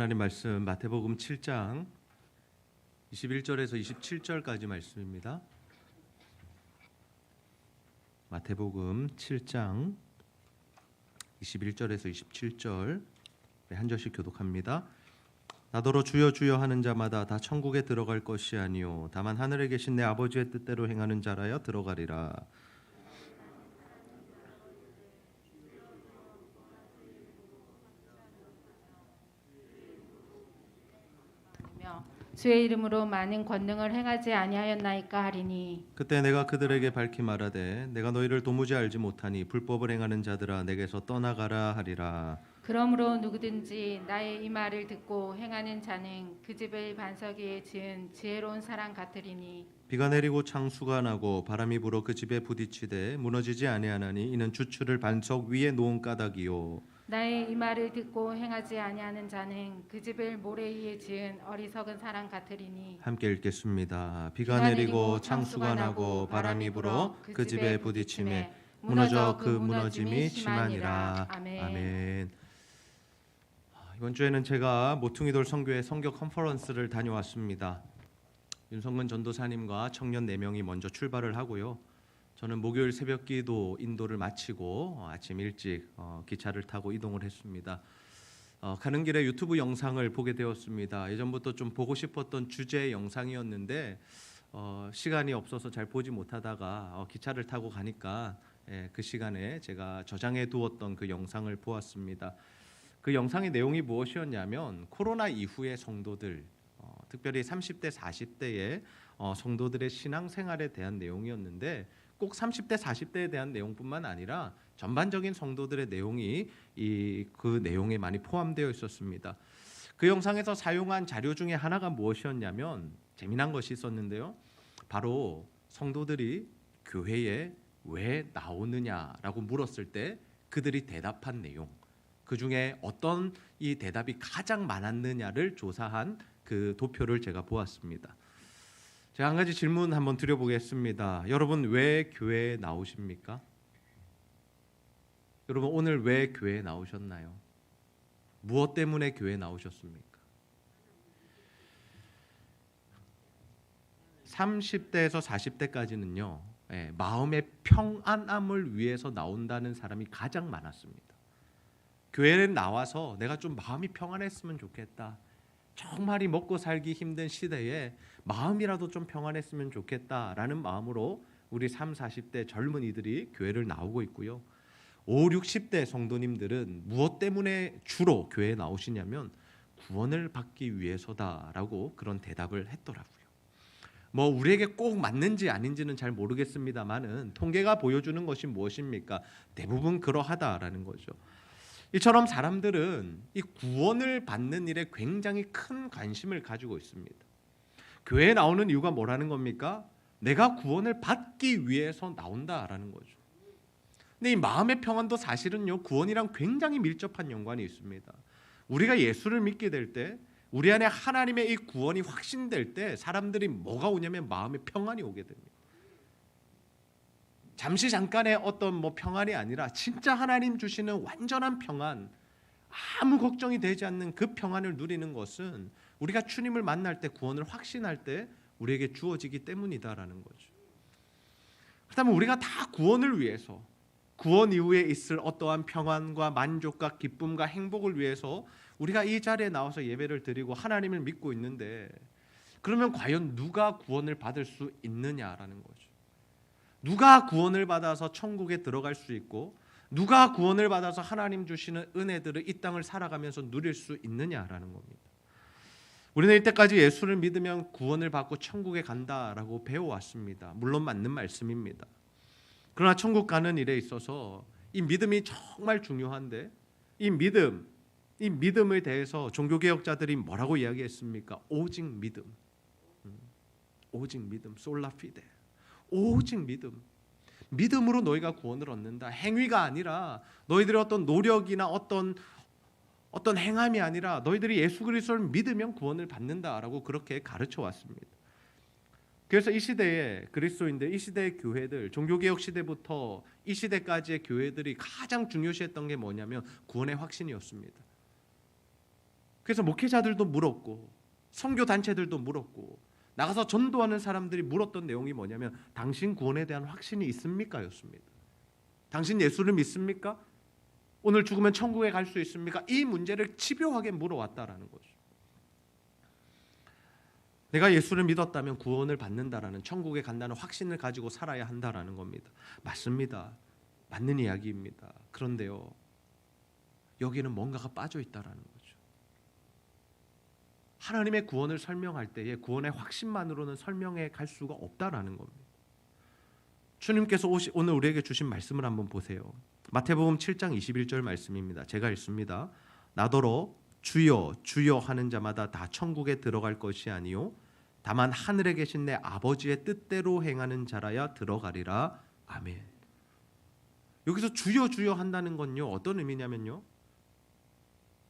하나님 말씀 마태복음 7장 21절에서 27절까지 말씀입니다. 마태복음 7장 21절에서 27절 한 절씩 교독합니다. 나더러 주여 주여 하는 자마다 다 천국에 들어갈 것이 아니요 다만 하늘에 계신 내 아버지의 뜻대로 행하는 자라야 들어가리라. 주의 이름으로 많은 권능을 행하지 아니하였나이까 하리니 그때 내가 그들에게 밝히 말하되 내가 너희를 도무지 알지 못하니 불법을 행하는 자들아 내게서 떠나가라 하리라. 그러므로 누구든지 나의 이 말을 듣고 행하는 자는 그 집을 반석 위에 지은 지혜로운 사람 같으리니 비가 내리고 창수가 나고 바람이 불어 그 집에 부딪히되 무너지지 아니하나니 이는 주추를 반석 위에 놓은 까닭이요 나의 이 말을 듣고 행하지 아니하는 자는 그 집을 모래 위에 지은 어리석은 사람 같으리니. 함께 읽겠습니다. 비가 내리고 창수가 나고 바람이 불어 그 집에 부딪힘에 무너져 그 무너짐이 심하니라. 아멘. 이번 주에는 제가 모퉁이돌 선교회 선교 컨퍼런스를 다녀왔습니다. 윤성근 전도사님과 청년 4명이 먼저 출발을 하고요. 저는 목요일 새벽기도 인도를 마치고 아침 일찍 기차를 타고 이동을 했습니다. 가는 길에 유튜브 영상을 보게 되었습니다. 예전부터 좀 보고 싶었던 주제의 영상이었는데 시간이 없어서 잘 보지 못하다가 기차를 타고 가니까 그 시간에 제가 저장해 두었던 그 영상을 보았습니다. 그 영상의 내용이 무엇이었냐면 코로나 이후의 성도들, 특별히 30대, 40대의 성도들의 신앙생활에 대한 내용이었는데 꼭 30대, 40대에 대한 내용뿐만 아니라 전반적인 성도들의 내용이 그 내용에 많이 포함되어 있었습니다. 그 영상에서 사용한 자료 중에 하나가 무엇이었냐면 재미난 것이 있었는데요. 바로 성도들이 교회에 왜 나오느냐라고 물었을 때 그들이 대답한 내용, 그 중에 어떤 이 대답이 가장 많았느냐를 조사한 그 도표를 제가 보았습니다. 제가 한 가지 질문 한번 드려보겠습니다. 여러분 왜 교회에 나오십니까? 여러분 오늘 왜 교회에 나오셨나요? 무엇 때문에 교회에 나오셨습니까? 30대에서 40대까지는요, 마음의 평안함을 위해서 나온다는 사람이 가장 많았습니다. 교회에 나와서 내가 좀 마음이 평안했으면 좋겠다. 정말이 먹고 살기 힘든 시대에 마음이라도 좀 평안했으면 좋겠다라는 마음으로 우리 30, 40대 젊은이들이 교회를 나오고 있고요. 5, 60대 성도님들은 무엇 때문에 주로 교회에 나오시냐면 구원을 받기 위해서다라고 그런 대답을 했더라고요. 뭐 우리에게 꼭 맞는지 아닌지는 잘 모르겠습니다만은 통계가 보여주는 것이 무엇입니까? 대부분 그러하다라는 거죠. 이처럼 사람들은 이 구원을 받는 일에 굉장히 큰 관심을 가지고 있습니다. 교회에 나오는 이유가 뭐라는 겁니까? 내가 구원을 받기 위해서 나온다라는 거죠. 근데 이 마음의 평안도 사실은요, 구원이랑 굉장히 밀접한 연관이 있습니다. 우리가 예수를 믿게 될 때, 우리 안에 하나님의 이 구원이 확신될 때 사람들이 뭐가 오냐면 마음의 평안이 오게 됩니다. 잠시 잠깐의 어떤 평안이 아니라 진짜 하나님 주시는 완전한 평안, 아무 걱정이 되지 않는 그 평안을 누리는 것은 우리가 주님을 만날 때, 구원을 확신할 때 우리에게 주어지기 때문이다라는 거죠. 그렇다면 우리가 다 구원을 위해서, 구원 이후에 있을 어떠한 평안과 만족과 기쁨과 행복을 위해서 우리가 이 자리에 나와서 예배를 드리고 하나님을 믿고 있는데, 그러면 과연 누가 구원을 받을 수 있느냐라는 거죠. 누가 구원을 받아서 천국에 들어갈 수 있고 누가 구원을 받아서 하나님 주시는 은혜들을 이 땅을 살아가면서 누릴 수 있느냐라는 겁니다. 우리는 이때까지 예수를 믿으면 구원을 받고 천국에 간다라고 배워왔습니다. 물론 맞는 말씀입니다. 그러나 천국 가는 일에 있어서 이 믿음이 정말 중요한데 이 믿음에 대해서 종교개혁자들이 뭐라고 이야기했습니까? 오직 믿음, 오직 믿음, 솔라 피데. 오직 믿음으로 너희가 구원을 얻는다. 행위가 아니라 너희들의 어떤 노력이나 어떤 행함이 아니라 너희들이 예수 그리스도를 믿으면 구원을 받는다라고 그렇게 가르쳐 왔습니다. 그래서 이 시대의 그리스도인들, 이 시대의 교회들, 종교개혁 시대부터 이 시대까지의 교회들이 가장 중요시했던 게 뭐냐면 구원의 확신이었습니다. 그래서 목회자들도 물었고 선교 단체들도 물었고 나가서 전도하는 사람들이 물었던 내용이 뭐냐면 당신 구원에 대한 확신이 있습니까? 였습니다. 당신 예수를 믿습니까? 오늘 죽으면 천국에 갈 수 있습니까? 이 문제를 집요하게 물어왔다라는 거죠. 내가 예수를 믿었다면 구원을 받는다라는, 천국에 간다는 확신을 가지고 살아야 한다라는 겁니다. 맞습니다. 맞는 이야기입니다. 그런데요, 여기는 뭔가가 빠져 있다라는 거죠. 하나님의 구원을 설명할 때에 구원의 확신만으로는 설명해 갈 수가 없다라는 겁니다. 주님께서 오늘 우리에게 주신 말씀을 한번 보세요. 마태복음 7장 21절 말씀입니다. 제가 읽습니다. 나더러 주여 주여 하는 자마다 다 천국에 들어갈 것이 아니요 다만 하늘에 계신 내 아버지의 뜻대로 행하는 자라야 들어가리라. 아멘. 여기서 주여 주여 한다는 건요, 어떤 의미냐면요,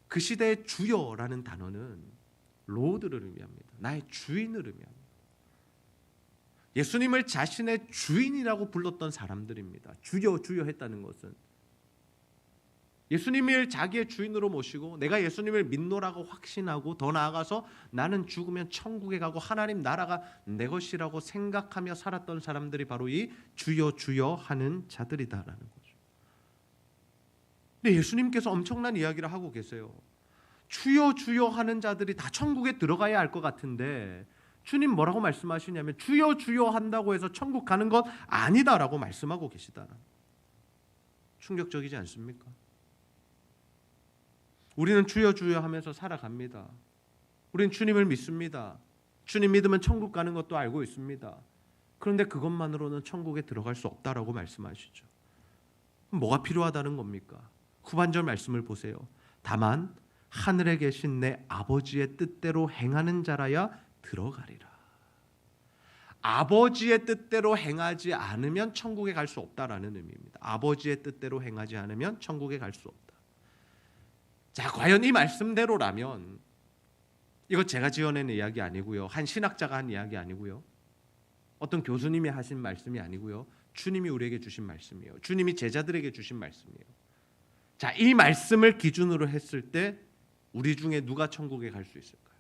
그 시대의 주여라는 단어는 로드를 의미합니다. 나의 주인을 의미합니다. 예수님을 자신의 주인이라고 불렀던 사람들입니다. 주여 주여 했다는 것은 예수님을 자기의 주인으로 모시고 내가 예수님을 믿노라고 확신하고, 더 나아가서 나는 죽으면 천국에 가고 하나님 나라가 내 것이라고 생각하며 살았던 사람들이 바로 이 주여 주여 하는 자들이다라는 거죠. 근데 예수님께서 엄청난 이야기를 하고 계세요. 주여 주여 하는 자들이 다 천국에 들어가야 할 것 같은데 주님 뭐라고 말씀하시냐면 주여 주여 한다고 해서 천국 가는 것 아니다라고 말씀하고 계시다. 충격적이지 않습니까? 우리는 주여 주여 하면서 살아갑니다. 우리는 주님을 믿습니다. 주님 믿으면 천국 가는 것도 알고 있습니다. 그런데 그것만으로는 천국에 들어갈 수 없다라고 말씀하시죠. 뭐가 필요하다는 겁니까? 후반절 말씀을 보세요. 다만 하늘에 계신 내 아버지의 뜻대로 행하는 자라야 들어가리라. 아버지의 뜻대로 행하지 않으면 천국에 갈 수 없다라는 의미입니다. 아버지의 뜻대로 행하지 않으면 천국에 갈 수 없다. 자, 과연 이 말씀대로라면, 이거 제가 지어낸 이야기 아니고요, 한 신학자가 한 이야기 아니고요, 어떤 교수님이 하신 말씀이 아니고요, 주님이 우리에게 주신 말씀이에요. 주님이 제자들에게 주신 말씀이에요. 자, 이 말씀을 기준으로 했을 때 우리 중에 누가 천국에 갈 수 있을까요?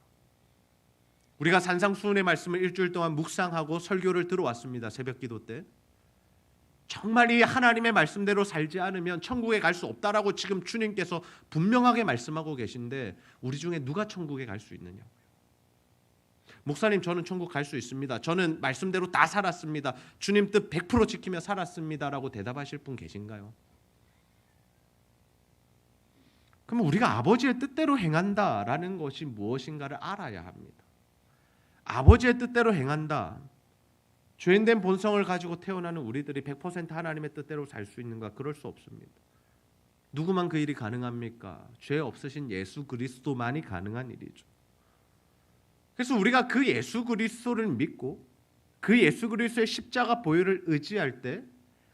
우리가 산상수훈의 말씀을 일주일 동안 묵상하고 설교를 들어왔습니다. 새벽기도 때. 정말 이 하나님의 말씀대로 살지 않으면 천국에 갈 수 없다라고 지금 주님께서 분명하게 말씀하고 계신데 우리 중에 누가 천국에 갈 수 있느냐고요. 목사님, 저는 천국 갈 수 있습니다. 저는 말씀대로 다 살았습니다. 주님 뜻 100% 지키며 살았습니다라고 대답하실 분 계신가요? 그러면 우리가 아버지의 뜻대로 행한다라는 것이 무엇인가를 알아야 합니다. 아버지의 뜻대로 행한다. 죄인된 본성을 가지고 태어나는 우리들이 100% 하나님의 뜻대로 살 수 있는가? 그럴 수 없습니다. 누구만 그 일이 가능합니까? 죄 없으신 예수 그리스도만이 가능한 일이죠. 그래서 우리가 그 예수 그리스도를 믿고 그 예수 그리스도의 십자가 보혈을 의지할 때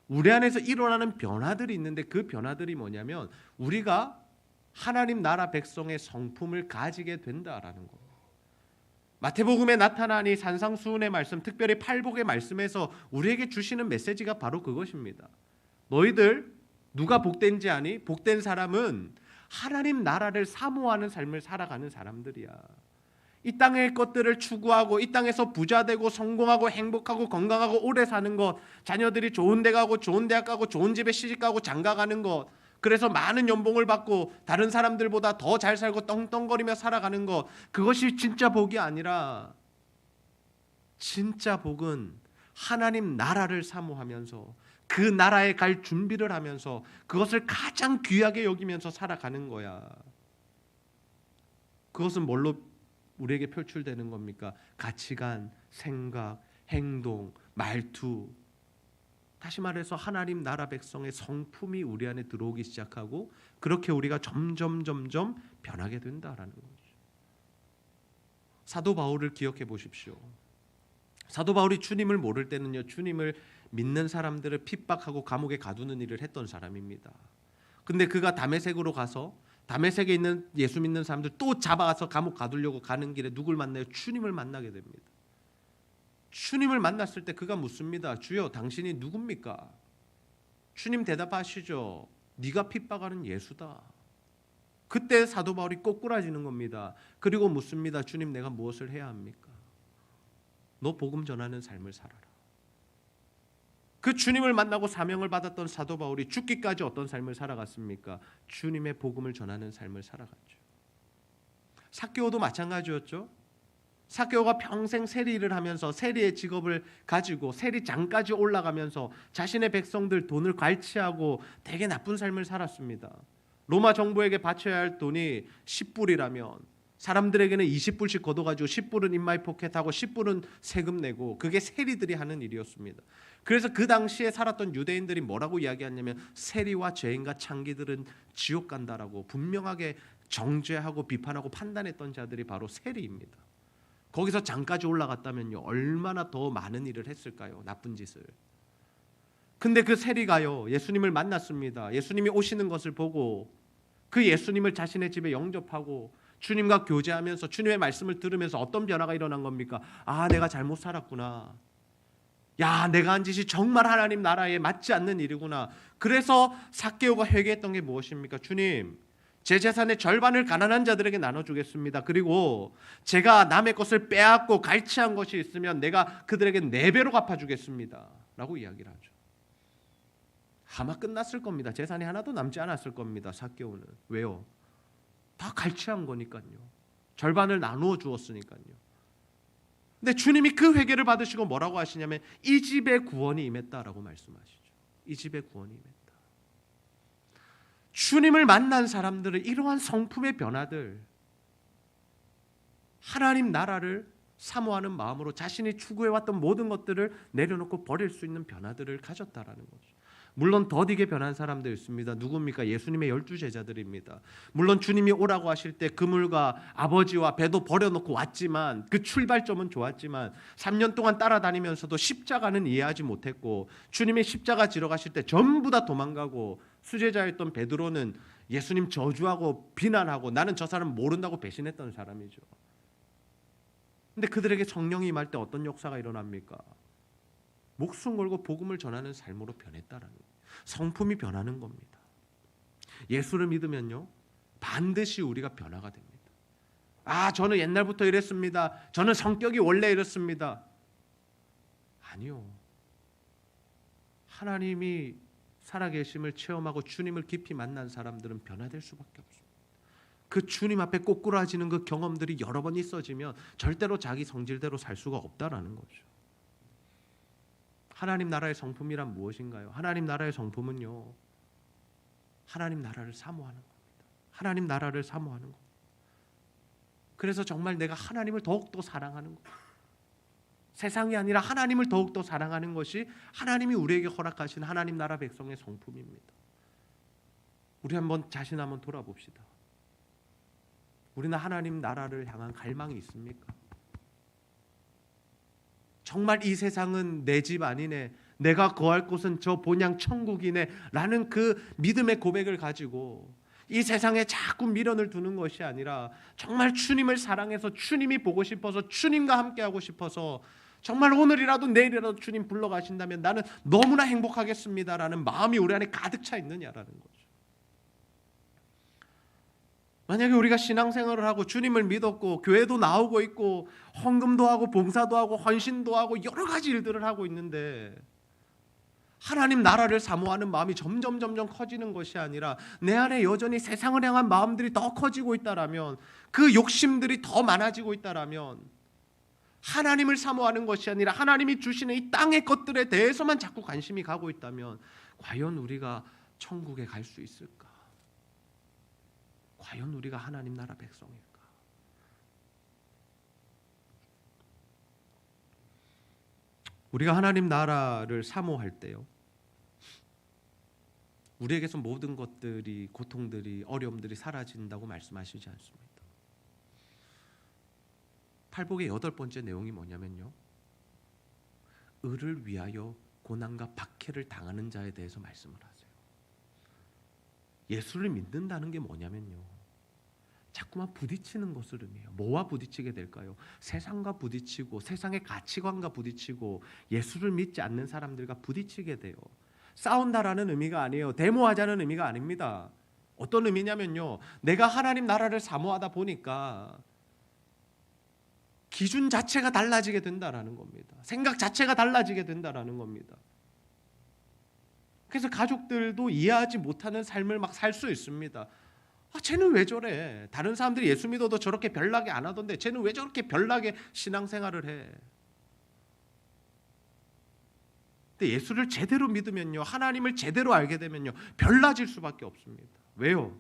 우리 안에서 일어나는 변화들이 있는데, 그 변화들이 뭐냐면 우리가 하나님 나라 백성의 성품을 가지게 된다라는 겁니다. 마태복음에 나타난 이 산상수훈의 말씀, 특별히 팔복의 말씀에서 우리에게 주시는 메시지가 바로 그것입니다. 너희들 누가 복된지 아니? 복된 사람은 하나님 나라를 사모하는 삶을 살아가는 사람들이야. 이 땅의 것들을 추구하고 이 땅에서 부자되고 성공하고 행복하고 건강하고 오래 사는 것, 자녀들이 좋은 데 가고 좋은 대학 가고 좋은 집에 시집가고 장가가는 것, 그래서 많은 연봉을 받고 다른 사람들보다 더 잘 살고 떵떵거리며 살아가는 것, 그것이 진짜 복이 아니라, 진짜 복은 하나님 나라를 사모하면서 그 나라에 갈 준비를 하면서 그것을 가장 귀하게 여기면서 살아가는 거야. 그것은 뭘로 우리에게 표출되는 겁니까? 가치관, 생각, 행동, 말투. 다시 말해서 하나님 나라 백성의 성품이 우리 안에 들어오기 시작하고, 그렇게 우리가 점점 변하게 된다라는 거죠. 사도 바울을 기억해 보십시오. 사도 바울이 주님을 모를 때는요, 주님을 믿는 사람들을 핍박하고 감옥에 가두는 일을 했던 사람입니다. 근데 그가 다메섹으로 가서 다메섹에 있는 예수 믿는 사람들 또 잡아가서 감옥 가두려고 가는 길에 누굴 만나요? 주님을 만나게 됩니다. 주님을 만났을 때 그가 묻습니다. 주여, 당신이 누굽니까? 주님 대답하시죠. 네가 핍박하는 예수다. 그때 사도 바울이 꼬꾸라지는 겁니다. 그리고 묻습니다. 주님, 내가 무엇을 해야 합니까? 너 복음 전하는 삶을 살아라. 그 주님을 만나고 사명을 받았던 사도 바울이 죽기까지 어떤 삶을 살아갔습니까? 주님의 복음을 전하는 삶을 살아갔죠. 삭개오도 마찬가지였죠. 삭개오가 평생 세리 일을 하면서 세리의 직업을 가지고 세리장까지 올라가면서 자신의 백성들 돈을 갈취하고 되게 나쁜 삶을 살았습니다. 로마 정부에게 바쳐야 할 돈이 10불이라면 사람들에게는 20불씩 걷어가지고 10불은 인마이 포켓하고 10불은 세금 내고, 그게 세리들이 하는 일이었습니다. 그래서 그 당시에 살았던 유대인들이 뭐라고 이야기하냐면 세리와 죄인과 창기들은 지옥 간다라고 분명하게 정죄하고 비판하고 판단했던 자들이 바로 세리입니다. 거기서 장까지 올라갔다면요, 얼마나 더 많은 일을 했을까요? 나쁜 짓을. 근데 그 세리가요, 예수님을 만났습니다. 예수님이 오시는 것을 보고 그 예수님을 자신의 집에 영접하고 주님과 교제하면서 주님의 말씀을 들으면서 어떤 변화가 일어난 겁니까? 아, 내가 잘못 살았구나. 야, 내가 한 짓이 정말 하나님 나라에 맞지 않는 일이구나. 그래서 삭개오가 회개했던 게 무엇입니까? 주님, 제 재산의 절반을 가난한 자들에게 나눠주겠습니다. 그리고 제가 남의 것을 빼앗고 갈취한 것이 있으면 내가 그들에게 4배로 갚아주겠습니다 라고 이야기를 하죠. 아마 끝났을 겁니다. 재산이 하나도 남지 않았을 겁니다. 삭개오는. 왜요? 다 갈취한 거니까요. 절반을 나누어 주었으니까요. 근데 주님이 그 회개를 받으시고 뭐라고 하시냐면 이 집에 구원이 임했다라고 말씀하시죠. 이 집에 구원이 임했다. 주님을 만난 사람들은 이러한 성품의 변화들, 하나님 나라를 사모하는 마음으로 자신이 추구해왔던 모든 것들을 내려놓고 버릴 수 있는 변화들을 가졌다라는 거죠. 물론 더디게 변한 사람도 있습니다. 누굽니까? 예수님의 12 제자들입니다. 물론 주님이 오라고 하실 때 그물과 아버지와 배도 버려놓고 왔지만, 그 출발점은 좋았지만 3년 동안 따라다니면서도 십자가는 이해하지 못했고, 주님의 십자가 지러 가실 때 전부 다 도망가고, 수제자였던 베드로는 예수님 저주하고 비난하고 나는 저 사람 모른다고 배신했던 사람이죠. 근데 그들에게 성령이 임할 때 어떤 역사가 일어납니까? 목숨 걸고 복음을 전하는 삶으로 변했다라는 거예요. 성품이 변하는 겁니다. 예수를 믿으면요, 반드시 우리가 변화가 됩니다. 아, 저는 옛날부터 이랬습니다. 저는 성격이 원래 이렇습니다. 아니요. 하나님이 살아계심을 체험하고 주님을 깊이 만난 사람들은 변화될 수밖에 없습니다. 그 주님 앞에 꼬꾸라지는 그 경험들이 여러 번 있어지면 절대로 자기 성질대로 살 수가 없다라는 거죠. 하나님 나라의 성품이란 무엇인가요? 하나님 나라의 성품은요, 하나님 나라를 사모하는 겁니다. 하나님 나라를 사모하는 겁니다. 그래서 정말 내가 하나님을 더욱더 사랑하는 겁니다. 세상이 아니라 하나님을 더욱더 사랑하는 것이 하나님이 우리에게 허락하신 하나님 나라 백성의 성품입니다. 우리 한번 자신 한번 돌아봅시다. 우리는 하나님 나라를 향한 갈망이 있습니까? 정말 이 세상은 내 집 아니네, 내가 거할 곳은 저 본향 천국이네 라는 그 믿음의 고백을 가지고 이 세상에 자꾸 미련을 두는 것이 아니라 정말 주님을 사랑해서 주님이 보고 싶어서 주님과 함께하고 싶어서 정말 오늘이라도 내일이라도 주님 불러가신다면 나는 너무나 행복하겠습니다라는 마음이 우리 안에 가득 차 있느냐라는 거죠. 만약에 우리가 신앙생활을 하고 주님을 믿었고 교회도 나오고 있고 헌금도 하고 봉사도 하고 헌신도 하고 여러 가지 일들을 하고 있는데 하나님 나라를 사모하는 마음이 점점 커지는 것이 아니라 내 안에 여전히 세상을 향한 마음들이 더 커지고 있다라면, 그 욕심들이 더 많아지고 있다라면, 하나님을 사모하는 것이 아니라 하나님이 주시는 이 땅의 것들에 대해서만 자꾸 관심이 가고 있다면 과연 우리가 천국에 갈 수 있을까? 과연 우리가 하나님 나라 백성일까? 우리가 하나님 나라를 사모할 때요, 우리에게서 모든 것들이, 고통들이, 어려움들이 사라진다고 말씀하시지 않습니다. 팔복의 8번째 내용이 뭐냐면요, 의를 위하여 고난과 박해를 당하는 자에 대해서 말씀을 하세요. 예수를 믿는다는 게 뭐냐면요, 자꾸만 부딪히는 것을 의미해요. 뭐와 부딪히게 될까요? 세상과 부딪히고 세상의 가치관과 부딪히고 예수를 믿지 않는 사람들과 부딪히게 돼요. 싸운다라는 의미가 아니에요. 데모하자는 의미가 아닙니다. 어떤 의미냐면요, 내가 하나님 나라를 사모하다 보니까 기준 자체가 달라지게 된다라는 겁니다. 생각 자체가 달라지게 된다라는 겁니다. 그래서 가족들도 이해하지 못하는 삶을 막 살 수 있습니다. 쟤는 왜 저래? 다른 사람들이 예수 믿어도 저렇게 별나게 안 하던데 쟤는 왜 저렇게 별나게 신앙생활을 해? 근데 예수를 제대로 믿으면요, 하나님을 제대로 알게 되면요, 별나질 수밖에 없습니다. 왜요?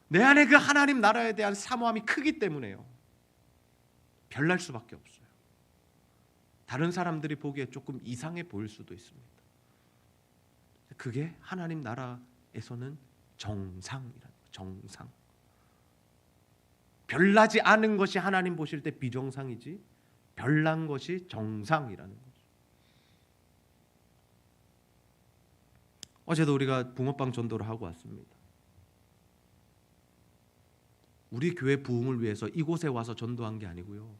내 안에 그 하나님 나라에 대한 사모함이 크기 때문에요. 별날 수밖에 없어요. 다른 사람들이 보기에 조금 이상해 보일 수도 있습니다. 그게 하나님 나라에서는 정상이라는 거예요. 정상. 별나지 않은 것이 하나님 보실 때 비정상이지, 별난 것이 정상이라는 거죠. 어제도 우리가 붕어빵 전도를 하고 왔습니다. 우리 교회 부흥을 위해서 이곳에 와서 전도한 게 아니고요,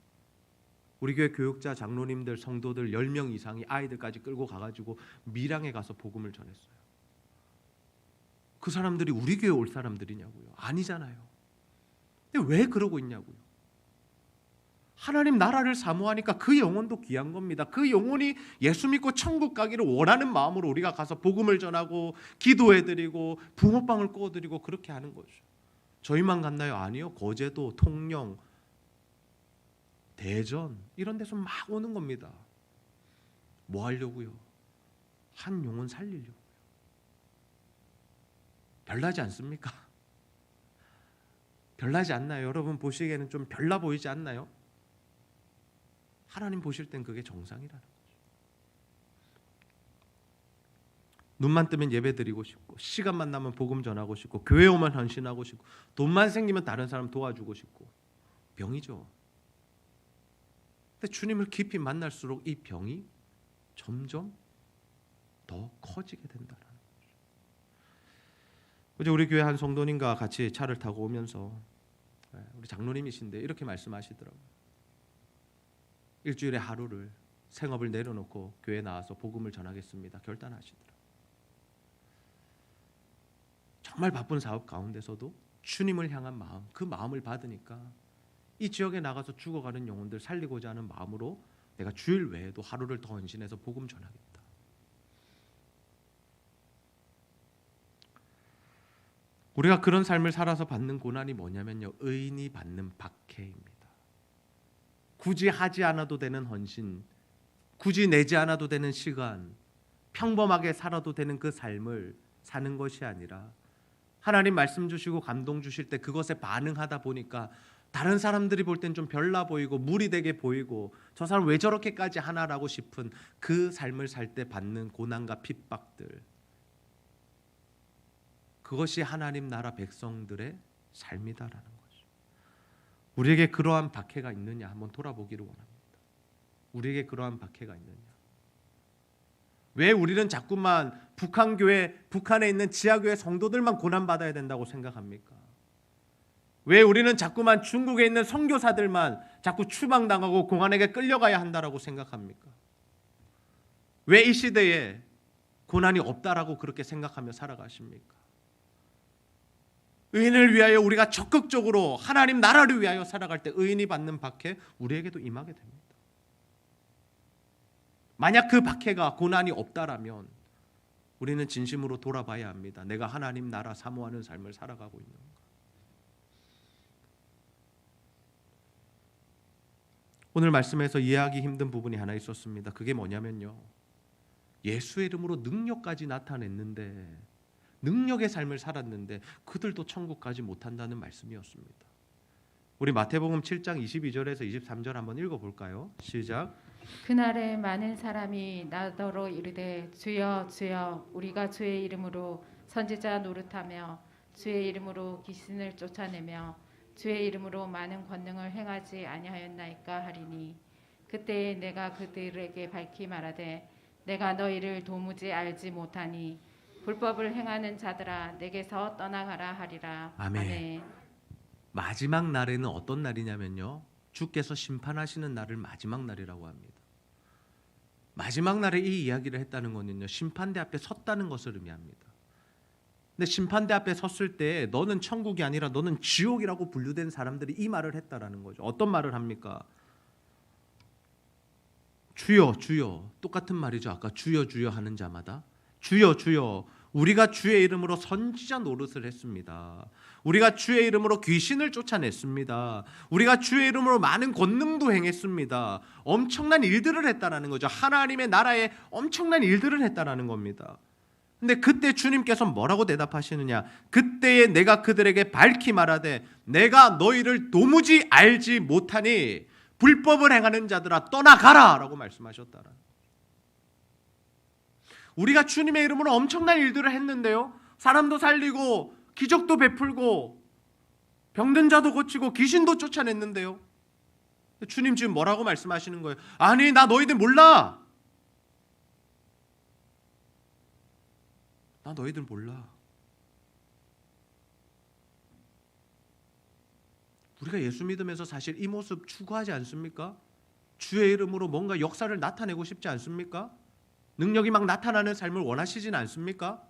우리 교회 교육자, 장로님들, 성도들 10명 이상이 아이들까지 끌고 가가지고 밀양에 가서 복음을 전했어요. 그 사람들이 우리 교회 올 사람들이냐고요? 아니잖아요. 근데 왜 그러고 있냐고요? 하나님 나라를 사모하니까 그 영혼도 귀한 겁니다. 그 영혼이 예수 믿고 천국 가기를 원하는 마음으로 우리가 가서 복음을 전하고 기도해드리고 붕어빵을 구워드리고 그렇게 하는 거죠. 저희만 갔나요? 아니요. 거제도, 통영, 대전 이런 데서 막 오는 겁니다. 뭐 하려고요? 한 영혼 살리려고요. 별나지 않습니까? 별나지 않나요? 여러분 보시기에는 좀 별나 보이지 않나요? 하나님 보실 땐 그게 정상이라는 거죠. 눈만 뜨면 예배 드리고 싶고, 시간만 나면 복음 전하고 싶고, 교회 오면 헌신하고 싶고, 돈만 생기면 다른 사람 도와주고 싶고, 병이죠. 근데 주님을 깊이 만날수록 이 병이 점점 더 커지게 된다는 거죠. 어제 우리 교회 한 성도님과 같이 차를 타고 오면서 우리 장로님이신데 이렇게 말씀하시더라고요. 일주일에 하루를 생업을 내려놓고 교회에 나와서 복음을 전하겠습니다 결단하시더라고요. 정말 바쁜 사업 가운데서도 주님을 향한 마음, 그 마음을 받으니까 이 지역에 나가서 죽어가는 영혼들 살리고자 하는 마음으로 내가 주일 외에도 하루를 더 헌신해서 복음 전하겠다. 우리가 그런 삶을 살아서 받는 고난이 뭐냐면요, 의인이 받는 박해입니다. 굳이 하지 않아도 되는 헌신, 굳이 내지 않아도 되는 시간, 평범하게 살아도 되는 그 삶을 사는 것이 아니라 하나님 말씀 주시고 감동 주실 때 그것에 반응하다 보니까 다른 사람들이 볼 땐 좀 별나 보이고 무리되게 보이고 저 사람 왜 저렇게까지 하나라고 싶은 그 삶을 살 때 받는 고난과 핍박들, 그것이 하나님 나라 백성들의 삶이다라는 거죠. 우리에게 그러한 박해가 있느냐 한번 돌아보기를 원합니다. 우리에게 그러한 박해가 있느냐? 왜 우리는 자꾸만 북한에 있는 지하교회 성도들만 고난받아야 된다고 생각합니까? 왜 우리는 자꾸만 중국에 있는 선교사들만 자꾸 추방당하고 공안에게 끌려가야 한다라고 생각합니까? 왜 이 시대에 고난이 없다라고 그렇게 생각하며 살아가십니까? 의인을 위하여 우리가 적극적으로 하나님 나라를 위하여 살아갈 때 의인이 받는 박해 우리에게도 임하게 됩니다. 만약 그 박해가 고난이 없다라면 우리는 진심으로 돌아봐야 합니다. 내가 하나님 나라 사모하는 삶을 살아가고 있는가? 오늘 말씀에서 이해하기 힘든 부분이 하나 있었습니다. 그게 뭐냐면요, 예수의 이름으로 능력까지 나타냈는데, 능력의 삶을 살았는데 그들도 천국 가지 못한다는 말씀이었습니다. 우리 마태복음 7장 22절에서 23절 한번 읽어볼까요? 시작. 그날에 많은 사람이 나더러 이르되 주여 주여 우리가 주의 이름으로 선지자 노릇하며 주의 이름으로 귀신을 쫓아내며 주의 이름으로 많은 권능을 행하지 아니하였나이까 하리니 그때에 내가 그들에게 밝히 말하되 내가 너희를 도무지 알지 못하니 불법을 행하는 자들아 내게서 떠나가라 하리라. 아멘. 아멘. 마지막 날에는 어떤 날이냐면요, 주께서 심판하시는 날을 마지막 날이라고 합니다. 마지막 날에 이 이야기를 했다는 것은요, 심판대 앞에 섰다는 것을 의미합니다. 근데 심판대 앞에 섰을 때 너는 천국이 아니라 너는 지옥이라고 분류된 사람들이 이 말을 했다라는 거죠. 어떤 말을 합니까? 주여 주여, 똑같은 말이죠. 아까 주여 주여 하는 자마다 주여 주여, 우리가 주의 이름으로 선지자 노릇을 했습니다. 우리가 주의 이름으로 귀신을 쫓아냈습니다. 우리가 주의 이름으로 많은 권능도 행했습니다. 엄청난 일들을 했다라는 거죠. 하나님의 나라에 엄청난 일들을 했다라는 겁니다. 근데 그때 주님께서 뭐라고 대답하시느냐? 그때에 내가 그들에게 밝히 말하되 내가 너희를 도무지 알지 못하니 불법을 행하는 자들아 떠나가라 라고 말씀하셨다라. 우리가 주님의 이름으로 엄청난 일들을 했는데요, 사람도 살리고 기적도 베풀고 병든 자도 고치고 귀신도 쫓아냈는데요, 주님 지금 뭐라고 말씀하시는 거예요? 아니, 나 너희들 몰라. 나 너희들 몰라. 우리가 예수 믿으면서 사실 이 모습 추구하지 않습니까? 주의 이름으로 뭔가 역사를 나타내고 싶지 않습니까? 능력이 막 나타나는 삶을 원하시진 않습니까?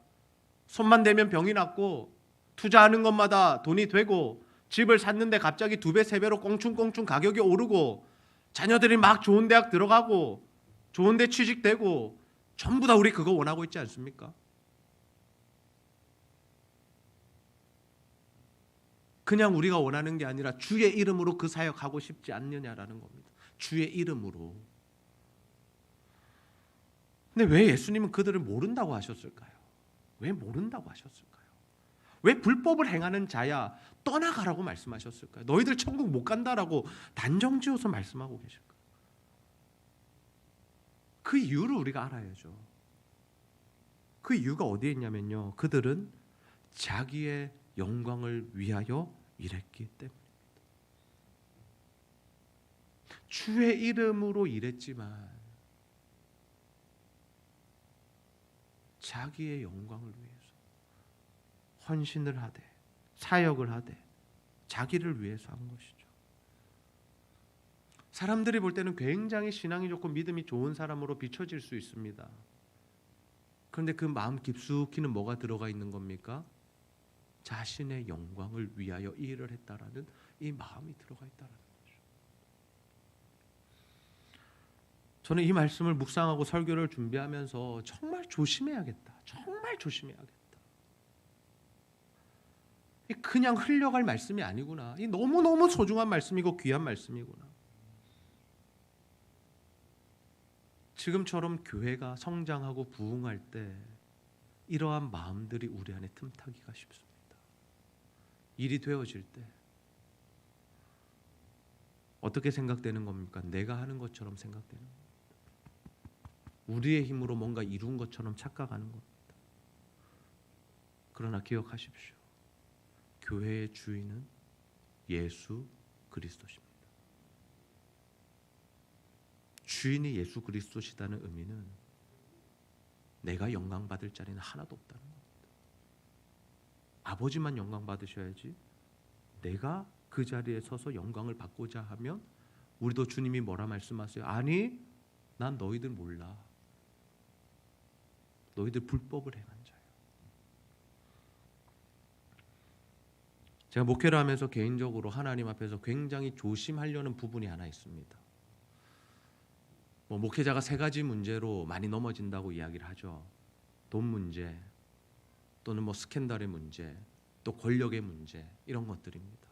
손만 대면 병이 낫고 투자하는 것마다 돈이 되고 집을 샀는데 갑자기 2배, 3배로 꽁충꽁충 가격이 오르고 자녀들이 막 좋은 대학 들어가고 좋은 데 취직되고 전부 다 우리 그거 원하고 있지 않습니까? 그냥 우리가 원하는 게 아니라 주의 이름으로 그 사역하고 싶지 않느냐라는 겁니다. 주의 이름으로. 근데 왜 예수님은 그들을 모른다고 하셨을까요? 왜 모른다고 하셨을까요? 왜 불법을 행하는 자야 떠나가라고 말씀하셨을까요? 너희들 천국 못 간다라고 단정지어서 말씀하고 계실까요? 그 이유를 우리가 알아야죠. 그 이유가 어디에 있냐면요, 그들은 자기의 영광을 위하여 일했기 때문입니다. 주의 이름으로 일했지만 자기의 영광을 위해서 헌신을 하되 사역을 하되 자기를 위해서 한 것이죠. 사람들이 볼 때는 굉장히 신앙이 좋고 믿음이 좋은 사람으로 비춰질 수 있습니다. 그런데 그 마음 깊숙이는 뭐가 들어가 있는 겁니까? 자신의 영광을 위하여 이 일을 했다라는 이 마음이 들어가 있다라는 거죠. 저는 이 말씀을 묵상하고 설교를 준비하면서 정말 조심해야겠다. 정말 조심해야겠다. 이 그냥 흘려갈 말씀이 아니구나. 이 너무너무 소중한 말씀이고 귀한 말씀이구나. 지금처럼 교회가 성장하고 부흥할 때 이러한 마음들이 우리 안에 틈타기가 쉽습니다. 일이 되어질 때 어떻게 생각되는 겁니까? 내가 하는 것처럼 생각되는 겁니다. 우리의 힘으로 뭔가 이룬 것처럼 착각하는 겁니다. 그러나 기억하십시오. 교회의 주인은 예수 그리스도십니다. 주인이 예수 그리스도시다는 의미는 내가 영광 받을 자리는 하나도 없다는 겁니다. 아버지만 영광 받으셔야지 내가 그 자리에 서서 영광을 받고자 하면, 우리도 주님이 뭐라 말씀하세요? 아니, 난 너희들 몰라. 너희들 불법을 행한 자야. 제가 목회를 하면서 개인적으로 하나님 앞에서 굉장히 조심하려는 부분이 하나 있습니다. 목회자가 3가지 문제로 많이 넘어진다고 이야기를 하죠. 돈 문제, 또는 스캔들의 문제, 또 권력의 문제, 이런 것들입니다.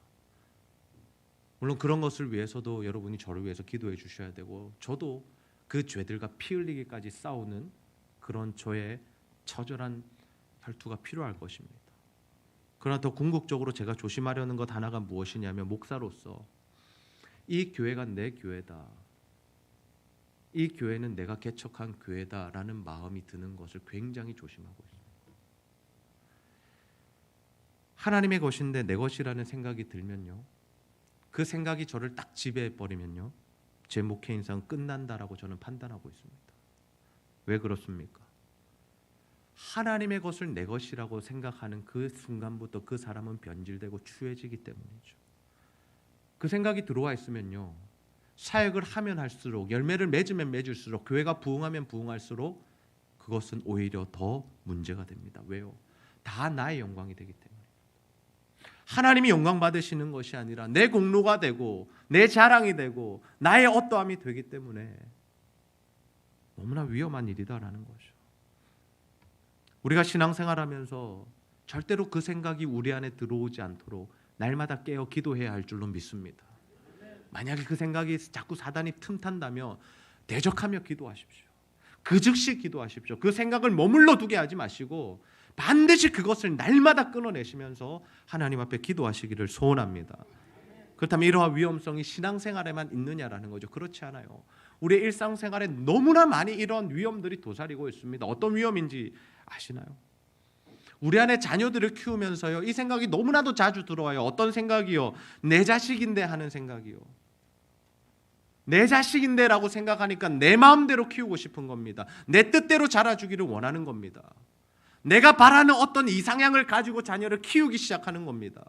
물론 그런 것을 위해서도 여러분이 저를 위해서 기도해 주셔야 되고, 저도 그 죄들과 피 흘리기까지 싸우는 그런 저의 처절한 혈투가 필요할 것입니다. 그러나 더 궁극적으로 제가 조심하려는 것 하나가 무엇이냐면, 목사로서 이 교회가 내 교회다, 이 교회는 내가 개척한 교회다라는 마음이 드는 것을 굉장히 조심하고 있습니다. 하나님의 것인데 내 것이라는 생각이 들면요, 그 생각이 저를 딱 지배해버리면요, 제 목회 인생은 끝난다라고 저는 판단하고 있습니다. 왜 그렇습니까? 하나님의 것을 내 것이라고 생각하는 그 순간부터 그 사람은 변질되고 추해지기 때문이죠. 그 생각이 들어와 있으면요, 사역을 하면 할수록, 열매를 맺으면 맺을수록, 교회가 부흥하면 부흥할수록 그것은 오히려 더 문제가 됩니다. 왜요? 다 나의 영광이 되기 때문에 하나님이 영광 받으시는 것이 아니라 내 공로가 되고 내 자랑이 되고 나의 어떠함이 되기 때문에 너무나 위험한 일이다라는 거죠. 우리가 신앙생활하면서 절대로 그 생각이 우리 안에 들어오지 않도록 날마다 깨어 기도해야 할 줄로 믿습니다. 만약에 그 생각이 자꾸 사단이 틈탄다면 대적하며 기도하십시오. 그 즉시 기도하십시오. 그 생각을 머물러 두게 하지 마시고 반드시 그것을 날마다 끊어내시면서 하나님 앞에 기도하시기를 소원합니다. 그렇다면 이러한 위험성이 신앙생활에만 있느냐라는 거죠. 그렇지 않아요. 우리의 일상생활에 너무나 많이 이런 위험들이 도사리고 있습니다. 어떤 위험인지 아시나요? 우리 안에 자녀들을 키우면서요, 이 생각이 너무나도 자주 들어와요. 어떤 생각이요? 내 자식인데 하는 생각이요. 내 자식인데라고 생각하니까 내 마음대로 키우고 싶은 겁니다. 내 뜻대로 자라주기를 원하는 겁니다. 내가 바라는 어떤 이상향을 가지고 자녀를 키우기 시작하는 겁니다.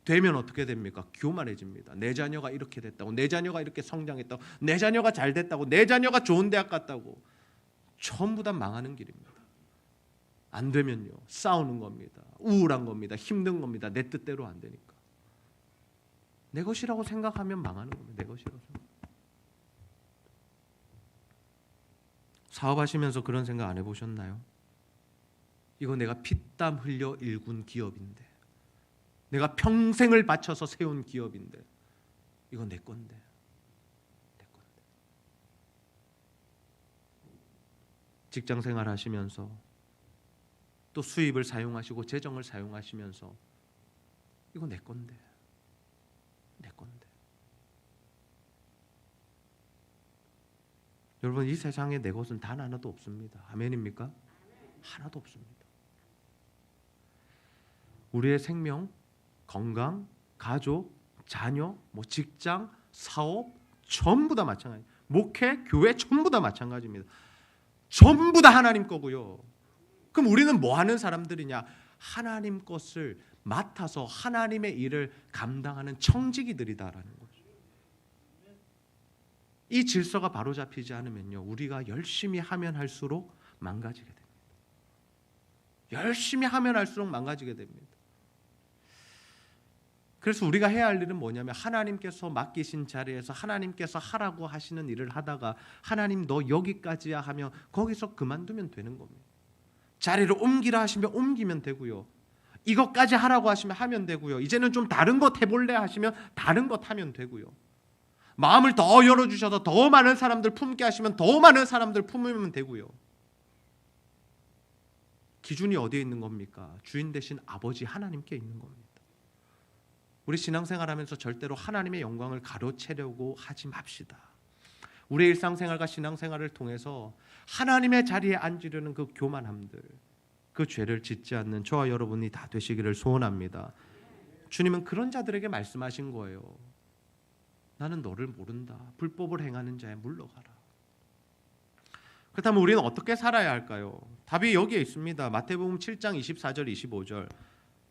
되면 어떻게 됩니까? 교만해집니다. 내 자녀가 이렇게 됐다고, 내 자녀가 이렇게 성장했다고, 내 자녀가 잘 됐다고, 내 자녀가 좋은 대학 갔다고 전부 다 망하는 길입니다. 안 되면요, 싸우는 겁니다. 우울한 겁니다. 힘든 겁니다. 내 뜻대로 안 되니까. 내 것이라고 생각하면 망하는 겁니다. 내 것이라고 생각. 사업하시면서 그런 생각 안 해보셨나요? 이거 내가 피땀 흘려 일군 기업인데, 내가 평생을 바쳐서 세운 기업인데, 이거 내 건데, 내 건데. 직장생활 하시면서 또 수입을 사용하시고 재정을 사용하시면서 이거 내 건데, 내 건데. 여러분, 이 세상에 내 것은 단 하나도 없습니다. 아멘입니까? 하나도 없습니다. 우리의 생명, 건강, 가족, 자녀, 직장, 사업 전부 다 마찬가지. 목회, 교회 전부 다 마찬가지입니다. 전부 다 하나님 거고요. 그럼 우리는 뭐 하는 사람들이냐? 하나님 것을 맡아서 하나님의 일을 감당하는 청지기들이다라는 거죠. 이 질서가 바로잡히지 않으면요, 우리가 열심히 하면 할수록 망가지게 됩니다. 열심히 하면 할수록 망가지게 됩니다. 그래서 우리가 해야 할 일은 뭐냐면, 하나님께서 맡기신 자리에서 하나님께서 하라고 하시는 일을 하다가 하나님 너 여기까지야 하면 거기서 그만두면 되는 겁니다. 자리를 옮기라 하시면 옮기면 되고요, 이것까지 하라고 하시면 하면 되고요, 이제는 좀 다른 것 해볼래 하시면 다른 것 하면 되고요, 마음을 더 열어주셔서 더 많은 사람들 품게 하시면 더 많은 사람들 품으면 되고요. 기준이 어디에 있는 겁니까? 주인 되신 아버지 하나님께 있는 겁니다. 우리 신앙생활하면서 절대로 하나님의 영광을 가로채려고 하지 맙시다. 우리의 일상생활과 신앙생활을 통해서 하나님의 자리에 앉으려는 그 교만함들, 그 죄를 짓지 않는 저와 여러분이 다 되시기를 소원합니다. 주님은 그런 자들에게 말씀하신 거예요. 나는 너를 모른다. 불법을 행하는 자에 물러가라. 그렇다면 우리는 어떻게 살아야 할까요? 답이 여기에 있습니다. 마태복음 7장 24절 25절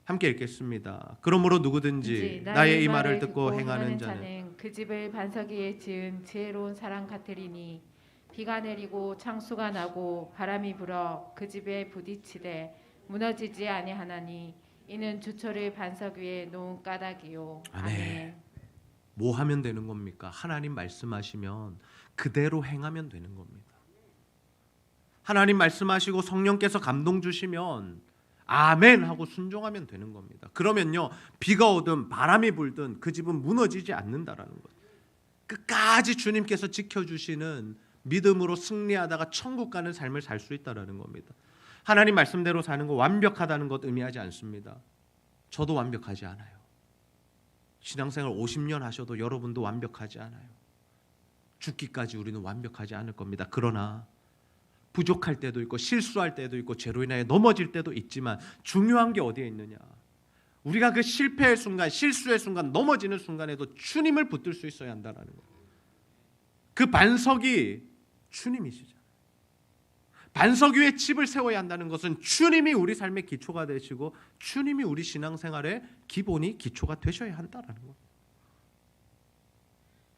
함께 읽겠습니다. 그러므로 누구든지 나의 이 말을 듣고 행하는 자는 그 집을 반석 위에 지은 지혜로운 사람 같으리니 비가 내리고 창수가 나고 바람이 불어 그 집에 부딪히되 무너지지 아니하나니 이는 주초를 반석 위에 놓은 까닭이요. 아멘. 뭐 하면 되는 겁니까? 하나님 말씀하시면 그대로 행하면 되는 겁니다. 하나님 말씀하시고 성령께서 감동 주시면 아멘 하고 순종하면 되는 겁니다. 그러면요, 비가 오든 바람이 불든 그 집은 무너지지 않는다라는 거예요. 끝까지 주님께서 지켜주시는 믿음으로 승리하다가 천국 가는 삶을 살 수 있다라는 겁니다. 하나님 말씀대로 사는 거 완벽하다는 것 의미하지 않습니다. 저도 완벽하지 않아요. 신앙생활 50년 하셔도 여러분도 완벽하지 않아요. 죽기까지 우리는 완벽하지 않을 겁니다. 그러나 부족할 때도 있고 실수할 때도 있고 죄로 인하여 넘어질 때도 있지만 중요한 게 어디에 있느냐? 우리가 그 실패의 순간, 실수의 순간, 넘어지는 순간에도 주님을 붙들 수 있어야 한다는 거예요. 그 반석이 주님이시잖아요. 반석 위에 집을 세워야 한다는 것은 주님이 우리 삶의 기초가 되시고 주님이 우리 신앙생활의 기본이 기초가 되셔야 한다는 거예요.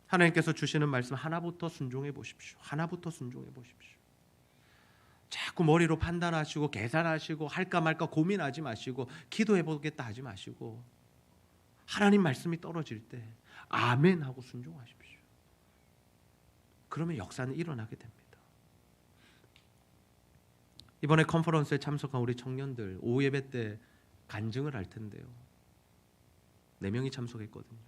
하나님께서 주시는 말씀 하나부터 순종해 보십시오. 하나부터 순종해 보십시오. 자꾸 머리로 판단하시고 계산하시고 할까 말까 고민하지 마시고 기도해 보겠다 하지 마시고 하나님 말씀이 떨어질 때 아멘 하고 순종하십시오. 그러면 역사는 일어나게 됩니다. 이번에 컨퍼런스에 참석한 우리 청년들 오후 예배 때 간증을 할 텐데요. 4명이 참석했거든요.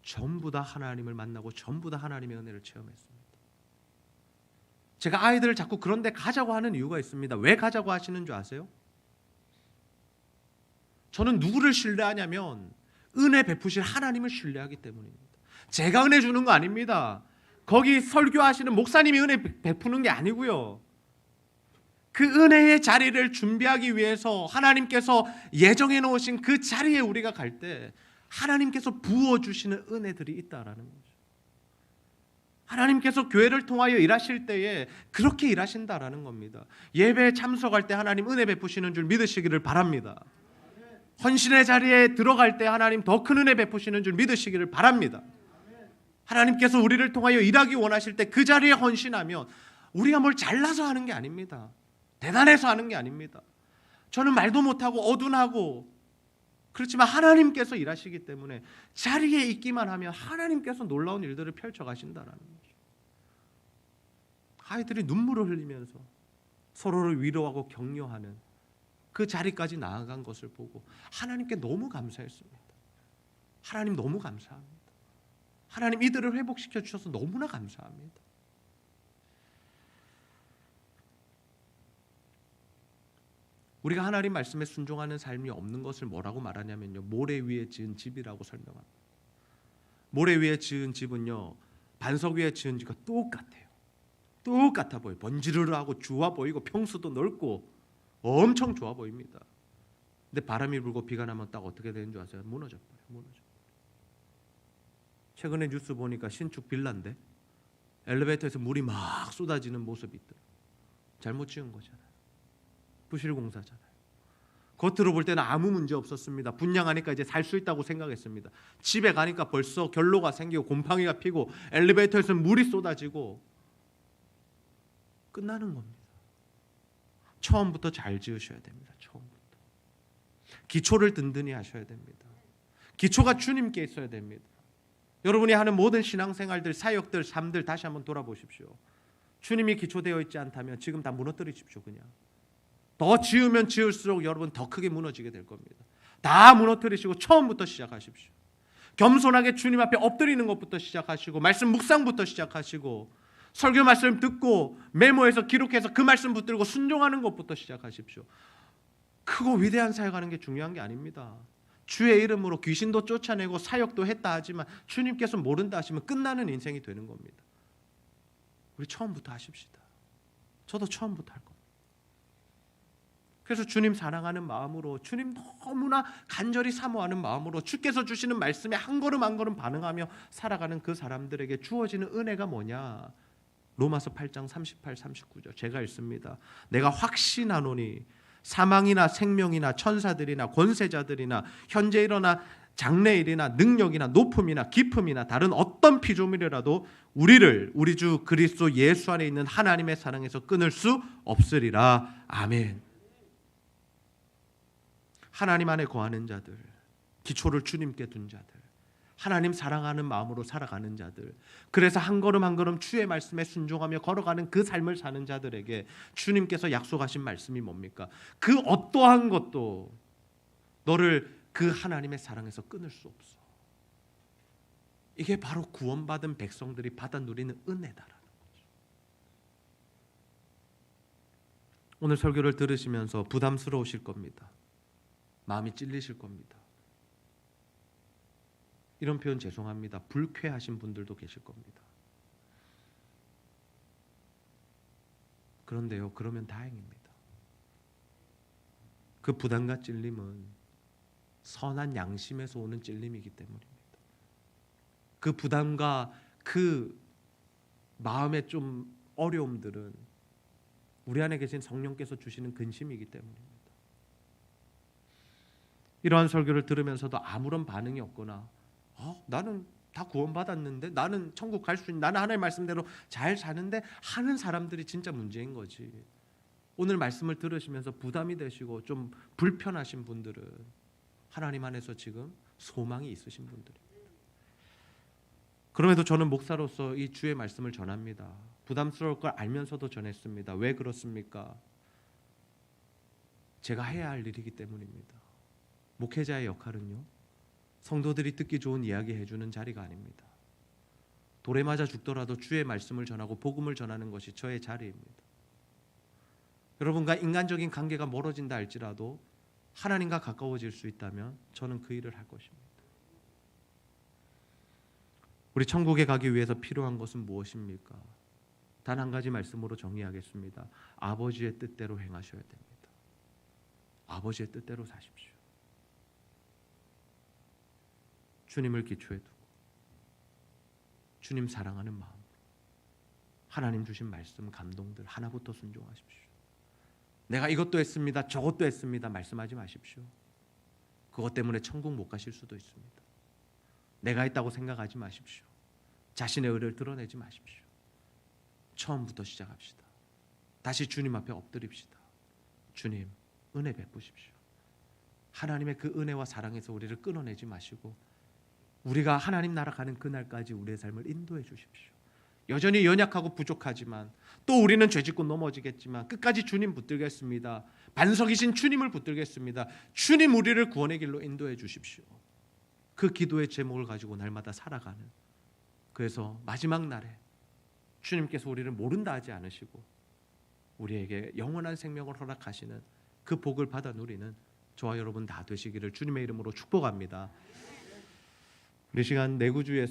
전부 다 하나님을 만나고 전부 다 하나님의 은혜를 체험했습니다. 제가 아이들을 자꾸 그런 데 가자고 하는 이유가 있습니다. 왜 가자고 하시는 줄 아세요? 저는 누구를 신뢰하냐면 은혜 베푸실 하나님을 신뢰하기 때문입니다. 제가 은혜 주는 거 아닙니다. 거기 설교하시는 목사님이 은혜 베푸는 게 아니고요. 그 은혜의 자리를 준비하기 위해서 하나님께서 예정해 놓으신 그 자리에 우리가 갈 때 하나님께서 부어주시는 은혜들이 있다라는 거죠. 하나님께서 교회를 통하여 일하실 때에 그렇게 일하신다라는 겁니다. 예배에 참석할 때 하나님 은혜 베푸시는 줄 믿으시기를 바랍니다. 헌신의 자리에 들어갈 때 하나님 더 큰 은혜 베푸시는 줄 믿으시기를 바랍니다. 하나님께서 우리를 통하여 일하기 원하실 때 그 자리에 헌신하면 우리가 뭘 잘나서 하는 게 아닙니다. 대단해서 하는 게 아닙니다. 저는 말도 못하고 어둔하고 그렇지만 하나님께서 일하시기 때문에 자리에 있기만 하면 하나님께서 놀라운 일들을 펼쳐가신다라는 거죠. 아이들이 눈물을 흘리면서 서로를 위로하고 격려하는 그 자리까지 나아간 것을 보고 하나님께 너무 감사했습니다. 하나님 너무 감사합니다. 하나님 이들을 회복시켜 주셔서 너무나 감사합니다. 우리가 하나님 말씀에 순종하는 삶이 없는 것을 뭐라고 말하냐면요, 모래 위에 지은 집이라고 설명합니다. 모래 위에 지은 집은요, 반석 위에 지은 집과 똑같아요. 똑같아 보여요. 번지르르하고 좋아 보이고 평수도 넓고 엄청 좋아 보입니다. 근데 바람이 불고 비가 나면 딱 어떻게 되는 줄 아세요? 무너져버려요. 무너져. 최근에 뉴스 보니까 신축 빌라인데 엘리베이터에서 물이 막 쏟아지는 모습이 있더라고요. 잘못 지은 거잖아요. 부실공사잖아요. 겉으로 볼 때는 아무 문제 없었습니다. 분양하니까 이제 살 수 있다고 생각했습니다. 집에 가니까 벌써 결로가 생기고 곰팡이가 피고 엘리베이터에서 물이 쏟아지고 끝나는 겁니다. 처음부터 잘 지으셔야 됩니다. 처음부터. 기초를 든든히 하셔야 됩니다. 기초가 주님께 있어야 됩니다. 여러분이 하는 모든 신앙생활들, 사역들, 삶들 다시 한번 돌아보십시오. 주님이 기초되어 있지 않다면 지금 다 무너뜨리십시오. 그냥. 더 지으면 지을수록 여러분 더 크게 무너지게 될 겁니다. 다 무너뜨리시고 처음부터 시작하십시오. 겸손하게 주님 앞에 엎드리는 것부터 시작하시고 말씀 묵상부터 시작하시고 설교 말씀 듣고 메모해서 기록해서 그 말씀 붙들고 순종하는 것부터 시작하십시오. 크고 위대한 사역하는 게 중요한 게 아닙니다. 주의 이름으로 귀신도 쫓아내고 사역도 했다 하지만 주님께서 모른다 하시면 끝나는 인생이 되는 겁니다. 우리 처음부터 하십시다. 저도 처음부터 할 겁니다. 그래서 주님 사랑하는 마음으로 주님 너무나 간절히 사모하는 마음으로 주께서 주시는 말씀에 한 걸음 한 걸음 반응하며 살아가는 그 사람들에게 주어지는 은혜가 뭐냐? 로마서 8장 38, 39절 제가 읽습니다. 내가 확신하노니 사망이나 생명이나 천사들이나 권세자들이나 현재 일어나 장래일이나 능력이나 높음이나 깊음이나 다른 어떤 피조물이라도 우리를 우리 주 그리스도 예수 안에 있는 하나님의 사랑에서 끊을 수 없으리라. 아멘. 하나님 안에 거하는 자들, 기초를 주님께 둔 자들, 하나님 사랑하는 마음으로 살아가는 자들, 그래서 한 걸음 한 걸음 주의 말씀에 순종하며 걸어가는 그 삶을 사는 자들에게 주님께서 약속하신 말씀이 뭡니까? 그 어떠한 것도 너를 그 하나님의 사랑에서 끊을 수 없어. 이게 바로 구원받은 백성들이 받아 누리는 은혜다라는 거죠. 오늘 설교를 들으시면서 부담스러우실 겁니다. 마음이 찔리실 겁니다. 이런 표현 죄송합니다. 불쾌하신 분들도 계실 겁니다. 그런데요, 그러면 다행입니다. 그 부담과 찔림은 선한 양심에서 오는 찔림이기 때문입니다. 그 부담과 그 마음의 좀 어려움들은 우리 안에 계신 성령께서 주시는 근심이기 때문입니다. 이러한 설교를 들으면서도 아무런 반응이 없거나 나는 다 구원받았는데 나는 천국 갈 수 있는 나는 하나님의 말씀대로 잘 사는데 하는 사람들이 진짜 문제인 거지. 오늘 말씀을 들으시면서 부담이 되시고 좀 불편하신 분들은 하나님 안에서 지금 소망이 있으신 분들입니다. 그럼에도 저는 목사로서 이 주의 말씀을 전합니다. 부담스러울 걸 알면서도 전했습니다. 왜 그렇습니까? 제가 해야 할 일이기 때문입니다. 목회자의 역할은요, 성도들이 듣기 좋은 이야기 해주는 자리가 아닙니다. 돌에 맞아 죽더라도 주의 말씀을 전하고 복음을 전하는 것이 저의 자리입니다. 여러분과 인간적인 관계가 멀어진다 할지라도 하나님과 가까워질 수 있다면 저는 그 일을 할 것입니다. 우리 천국에 가기 위해서 필요한 것은 무엇입니까? 단 한 가지 말씀으로 정리하겠습니다. 아버지의 뜻대로 행하셔야 됩니다. 아버지의 뜻대로 사십시오. 주님을 기초에 두고 주님 사랑하는 마음, 하나님 주신 말씀, 감동들 하나부터 순종하십시오. 내가 이것도 했습니다, 저것도 했습니다 말씀하지 마십시오. 그것 때문에 천국 못 가실 수도 있습니다. 내가 했다고 생각하지 마십시오. 자신의 의를 드러내지 마십시오. 처음부터 시작합시다. 다시 주님 앞에 엎드립시다. 주님, 은혜 베푸십시오. 하나님의 그 은혜와 사랑에서 우리를 끊어내지 마시고 우리가 하나님 나라 가는 그날까지 우리의 삶을 인도해 주십시오. 여전히 연약하고 부족하지만 또 우리는 죄짓고 넘어지겠지만 끝까지 주님 붙들겠습니다. 반석이신 주님을 붙들겠습니다. 주님 우리를 구원의 길로 인도해 주십시오. 그 기도의 제목을 가지고 날마다 살아가는, 그래서 마지막 날에 주님께서 우리를 모른다 하지 않으시고 우리에게 영원한 생명을 허락하시는 그 복을 받아 누리는 저와 여러분 다 되시기를 주님의 이름으로 축복합니다. 우리 시간 내구주 예수